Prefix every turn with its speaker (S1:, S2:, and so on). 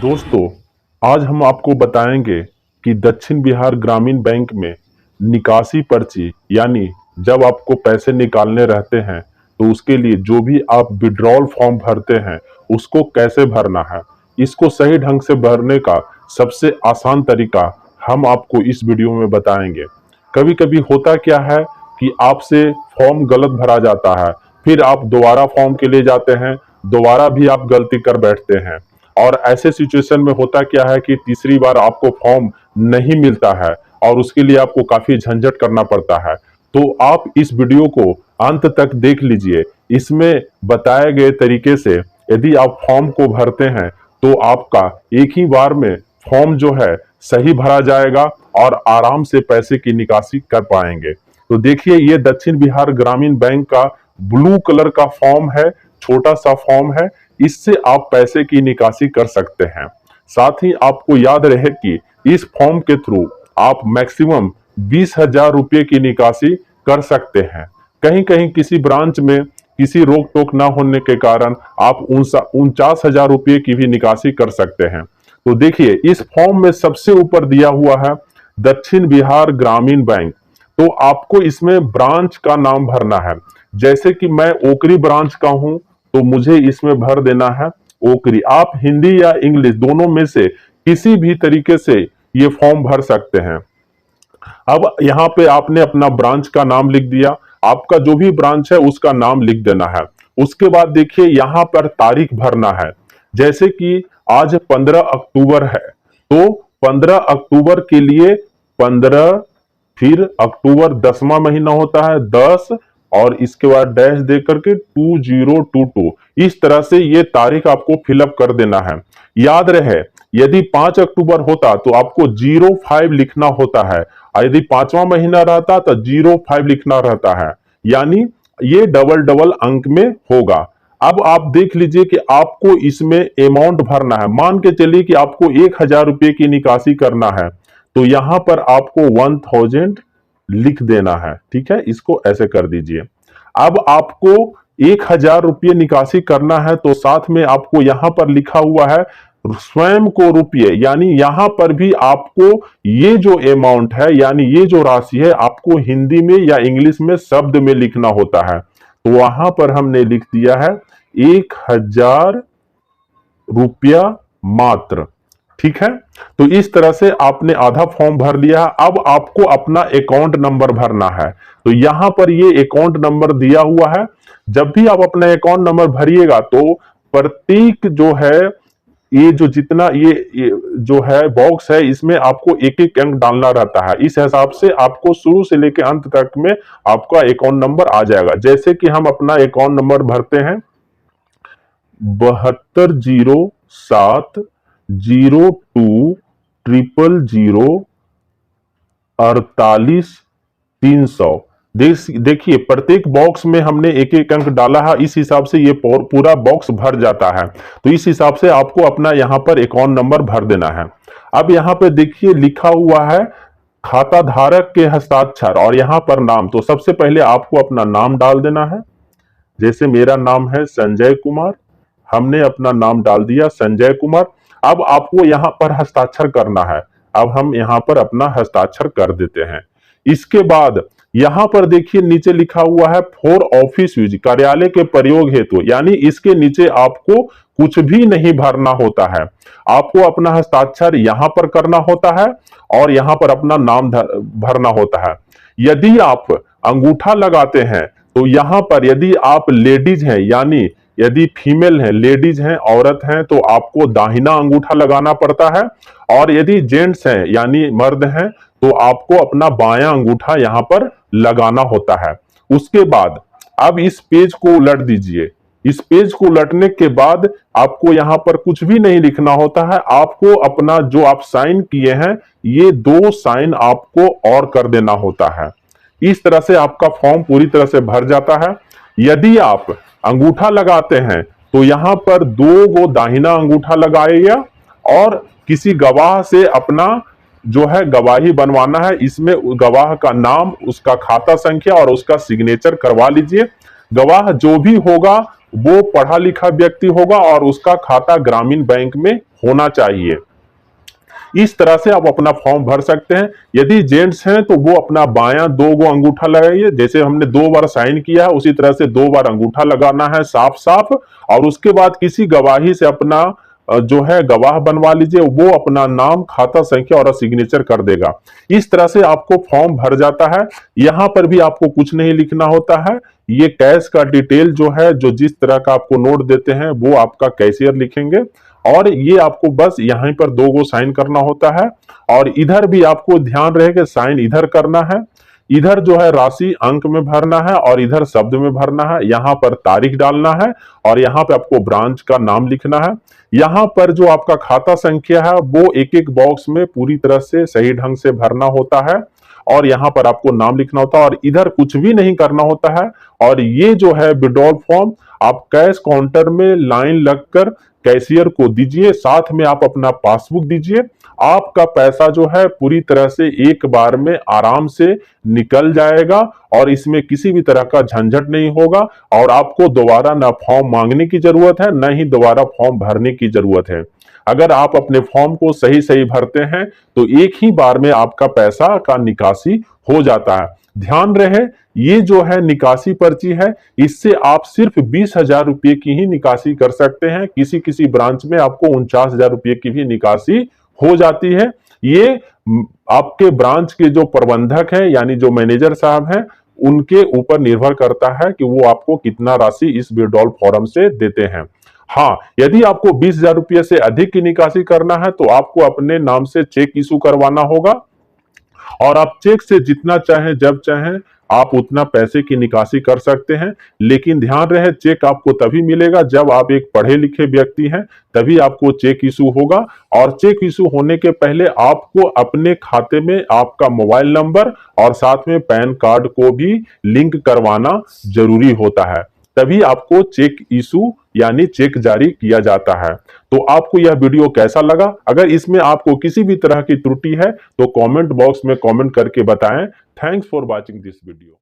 S1: दोस्तों, आज हम आपको बताएंगे कि दक्षिण बिहार ग्रामीण बैंक में निकासी पर्ची यानी जब आपको पैसे निकालने रहते हैं तो उसके लिए जो भी आप विड्रॉल फॉर्म भरते हैं उसको कैसे भरना है। इसको सही ढंग से भरने का सबसे आसान तरीका हम आपको इस वीडियो में बताएंगे। कभी कभी होता क्या है कि आपसे फॉर्म गलत भरा जाता है, फिर आप दोबारा फॉर्म के लिए जाते हैं, दोबारा भी आप गलती कर बैठते हैं और ऐसे सिचुएशन में होता क्या है कि तीसरी बार आपको फॉर्म नहीं मिलता है और उसके लिए आपको काफी झंझट करना पड़ता है। तो आप इस वीडियो को अंत तक देख लीजिए। इसमें बताए गए तरीके से यदि आप फॉर्म को भरते हैं तो आपका एक ही बार में फॉर्म जो है सही भरा जाएगा और आराम से पैसे की निकासी कर पाएंगे। तो देखिए, ये दक्षिण बिहार ग्रामीण बैंक का ब्लू कलर का फॉर्म है, छोटा सा फॉर्म है। इससे आप पैसे की निकासी कर सकते हैं। साथ ही आपको याद रहे कि इस फॉर्म के थ्रू आप मैक्सिमम 20,000 रुपये की निकासी कर सकते हैं। कहीं कहीं किसी ब्रांच में किसी रोक टोक ना होने के कारण आप 49,000 रुपये की भी निकासी कर सकते हैं। तो देखिए, इस फॉर्म में सबसे ऊपर दिया हुआ है दक्षिण बिहार ग्रामीण बैंक। तो आपको इसमें ब्रांच का नाम भरना है। जैसे कि मैं ओकरी ब्रांच का हूं तो मुझे इसमें भर देना है ओकरी। आप हिंदी या इंग्लिश दोनों में से किसी भी तरीके से ये फॉर्म भर सकते हैं। अब यहाँ पे आपने अपना ब्रांच का नाम लिख दिया, आपका जो भी ब्रांच है उसका नाम लिख देना है। उसके बाद देखिए, यहाँ पर तारीख भरना है। जैसे कि आज 15 अक्टूबर है तो 15 अक्टूबर के लिए 15, फिर अक्टूबर 10वां महीना होता है 10 और इसके बाद डैश दे करके 2022। इस तरह से ये तारीख आपको फिलअप कर देना है। याद रहे, यदि 5 अक्टूबर होता तो आपको 05 लिखना होता है और यदि 5वां महीना रहता तो 05 लिखना रहता है, यानी ये डबल डबल अंक में होगा। अब आप देख लीजिए कि आपको इसमें अमाउंट भरना है। मान के चलिए कि आपको 1,000 रुपये की निकासी करना है तो यहां पर आपको 1000 लिख देना है। ठीक है, इसको ऐसे कर दीजिए। अब आपको 1,000 रुपये निकासी करना है तो साथ में आपको यहां पर लिखा हुआ है स्वयं को रुपये, यानी यहां पर भी आपको ये जो अमाउंट है यानी ये जो राशि है आपको हिंदी में या इंग्लिश में शब्द में लिखना होता है। तो वहां पर हमने लिख दिया है 1,000 रुपया मात्र। ठीक है, तो इस तरह से आपने आधा फॉर्म भर लिया है। अब आपको अपना अकाउंट नंबर भरना है। तो यहां पर ये अकाउंट नंबर दिया हुआ है। जब भी आप अपना अकाउंट नंबर भरिएगा तो प्रत्येक जो है ये जो जितना ये जो है बॉक्स है इसमें आपको एक एक अंक डालना रहता है। इस हिसाब से आपको शुरू से लेकर अंत तक में आपका अकाउंट नंबर आ जाएगा। जैसे कि हम अपना अकाउंट नंबर भरते हैं 7207020048,300। देखिए, प्रत्येक बॉक्स में हमने एक एक अंक डाला है। इस हिसाब से ये पूरा बॉक्स भर जाता है। तो इस हिसाब से आपको अपना यहां पर अकाउंट नंबर भर देना है। अब यहां पर देखिए लिखा हुआ है खाता धारक के हस्ताक्षर और यहां पर नाम। तो सबसे पहले आपको अपना नाम डाल देना है। जैसे मेरा नाम है संजय कुमार, हमने अपना नाम डाल दिया संजय कुमार। अब आपको यहां पर हस्ताक्षर करना है। अब हम यहां पर अपना हस्ताक्षर कर देते हैं। इसके बाद यहां पर देखिए नीचे लिखा हुआ है फॉर ऑफिस यूज, कार्यालय के प्रयोग हेतु, यानी इसके नीचे आपको कुछ भी नहीं भरना होता है। आपको अपना हस्ताक्षर यहां पर करना होता है और यहां पर अपना नाम भरना होता है। यदि आप अंगूठा लगाते हैं तो यहां पर यदि आप लेडीज हैं यानी यदि फीमेल है, लेडीज हैं, औरत हैं, तो आपको दाहिना अंगूठा लगाना पड़ता है और यदि जेंट्स हैं यानी मर्द हैं तो आपको अपना बायां अंगूठा यहां पर लगाना होता है। उसके बाद अब इस पेज को उलट दीजिए। इस पेज को उलटने के बाद आपको यहां पर कुछ भी नहीं लिखना होता है। आपको अपना जो आप साइन किए हैं ये 2 साइन आपको और कर देना होता है। इस तरह से आपका फॉर्म पूरी तरह से भर जाता है। यदि आप अंगूठा लगाते हैं तो यहां पर 2 गो दाहिना अंगूठा लगाइएगा और किसी गवाह से अपना जो है गवाही बनवाना है। इसमें गवाह का नाम, उसका खाता संख्या और उसका सिग्नेचर करवा लीजिए। गवाह जो भी होगा वो पढ़ा लिखा व्यक्ति होगा और उसका खाता ग्रामीण बैंक में होना चाहिए। इस तरह से आप अपना फॉर्म भर सकते हैं। यदि जेंट्स हैं तो वो अपना बायां 2 अंगूठा लगाइए, जैसे हमने 2 बार साइन किया है उसी तरह से 2 बार अंगूठा लगाना है साफ साफ, और उसके बाद किसी गवाही से अपना जो है गवाह बनवा लीजिए, वो अपना नाम, खाता संख्या और सिग्नेचर कर देगा। इस तरह से आपको फॉर्म भर जाता है। यहां पर भी आपको कुछ नहीं लिखना होता है। ये कैश का डिटेल जो है, जो जिस तरह का आपको नोट देते हैं वो आपका कैशियर लिखेंगे, और ये आपको बस यहीं पर 2 साइन करना होता है। और इधर भी आपको ध्यान रहे कि साइन इधर करना है। इधर जो है राशि अंक में भरना है और इधर शब्द में भरना है। यहां पर तारीख डालना है और यहां पे आपको ब्रांच का नाम लिखना है। यहां पर जो आपका खाता संख्या है वो एक एक बॉक्स में पूरी तरह से सही ढंग से भरना होता है, और यहां पर आपको नाम लिखना होता है, और इधर कुछ भी नहीं करना होता है। और ये जो है विड्रॉल फॉर्म आप कैश काउंटर में लाइन लगकर कैशियर को दीजिए, साथ में आप अपना पासबुक दीजिए। आपका पैसा जो है पूरी तरह से एक बार में आराम से निकल जाएगा, और इसमें किसी भी तरह का झंझट नहीं होगा, और आपको दोबारा ना फॉर्म मांगने की जरूरत है, न ही दोबारा फॉर्म भरने की जरूरत है। अगर आप अपने फॉर्म को सही सही भरते हैं तो एक ही बार में आपका पैसा का निकासी हो जाता है। ध्यान रहे, ये जो है निकासी पर्ची है, इससे आप सिर्फ 20,000 रुपए की ही निकासी कर सकते हैं। किसी किसी ब्रांच में आपको 49,000 रुपए की भी निकासी हो जाती है। ये आपके ब्रांच के जो प्रबंधक हैं, यानी जो मैनेजर साहब हैं, उनके ऊपर निर्भर करता है कि वो आपको कितना राशि इस विड्रॉल फॉर्म से देते हैं। हाँ, यदि आपको 20,000 रुपये से अधिक की निकासी करना है तो आपको अपने नाम से चेक इशू करवाना होगा, और आप चेक से जितना चाहें जब चाहें आप उतना पैसे की निकासी कर सकते हैं। लेकिन ध्यान रहे, चेक आपको तभी मिलेगा जब आप एक पढ़े लिखे व्यक्ति हैं, तभी आपको चेक इशू होगा। और चेक इशू होने के पहले आपको अपने खाते में आपका मोबाइल नंबर और साथ में पैन कार्ड को भी लिंक करवाना जरूरी होता है, तभी आपको चेक इशू यानी चेक जारी किया जाता है। तो आपको यह वीडियो कैसा लगा? अगर इसमें आपको किसी भी तरह की त्रुटि है तो कमेंट बॉक्स में कमेंट करके बताएं। Thanks for watching this video.